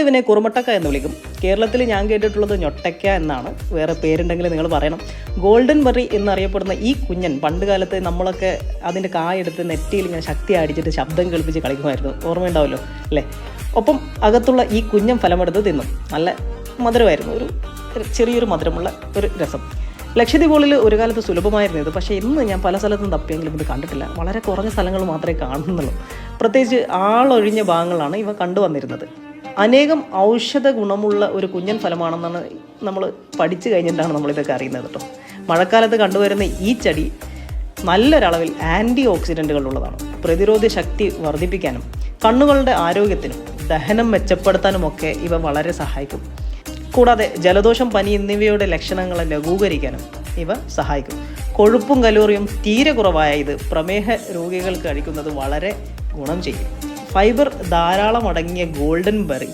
ഇവനെ കുറുമട്ടക്ക എന്ന് വിളിക്കും. കേരളത്തിൽ ഞാൻ കേട്ടിട്ടുള്ളത് ഞൊട്ടയ്ക്ക എന്നാണ്. വേറെ പേരുണ്ടെങ്കിൽ നിങ്ങൾ പറയണം. ഗോൾഡൻ ബെറി എന്നറിയപ്പെടുന്ന ഈ കുഞ്ഞൻ പണ്ട് കാലത്ത് നമ്മളൊക്കെ അതിൻ്റെ കായെടുത്ത് നെറ്റിയിൽ ഇങ്ങനെ ശക്തി അടിച്ചിട്ട് ശബ്ദം കേൾപ്പിച്ച് കളിക്കുമായിരുന്നു. ഓർമ്മയുണ്ടാവുമല്ലോ അല്ലേ? ഒപ്പം അകത്തുള്ള ഈ കുഞ്ഞൻ ഫലമെടുത്ത് തിന്നും. നല്ല മധുരമായിരുന്നു, ഒരു ചെറിയൊരു മധുരമുള്ള ഒരു രസം. ലക്ഷദ്വീപുകളിൽ ഒരു കാലത്ത് സുലഭമായിരുന്നു ഇത്. പക്ഷേ ഇന്ന് ഞാൻ പല സ്ഥലത്തും തപ്പിയെങ്കിലും ഇത് കണ്ടിട്ടില്ല. വളരെ കുറഞ്ഞ സ്ഥലങ്ങൾ മാത്രമേ കാണുന്നുള്ളൂ. പ്രത്യേകിച്ച് ആളൊഴിഞ്ഞ ഭാഗങ്ങളാണ് ഇവ കണ്ടുവന്നിരുന്നത്. അനേകം ഔഷധ ഗുണമുള്ള ഒരു കുഞ്ഞൻ ഫലമാണെന്നാണ് നമ്മൾ പഠിച്ചു കഴിഞ്ഞിട്ടാണ് നമ്മളിതൊക്കെ അറിയുന്നത് കേട്ടോ. മഴക്കാലത്ത് കണ്ടുവരുന്ന ഈ ചെടി നല്ലൊരളവിൽ ആൻറ്റി ഓക്സിഡൻറ്റുകൾ ഉള്ളതാണ്. പ്രതിരോധ ശക്തി വർദ്ധിപ്പിക്കാനും കണ്ണുകളുടെ ആരോഗ്യത്തിനും ദഹനം മെച്ചപ്പെടുത്താനുമൊക്കെ ഇവ വളരെ സഹായിക്കും. കൂടാതെ ജലദോഷം, പനി എന്നിവയുടെ ലക്ഷണങ്ങളെ ലഘൂകരിക്കാനും ഇവ സഹായിക്കും. കൊഴുപ്പും കലോറിയും തീരെ കുറവായ ഇത് പ്രമേഹ രോഗികൾക്ക് കഴിക്കുന്നത് വളരെ ഗുണം ചെയ്യും. ഫൈബർ ധാരാളം അടങ്ങിയ ഗോൾഡൻ ബെറി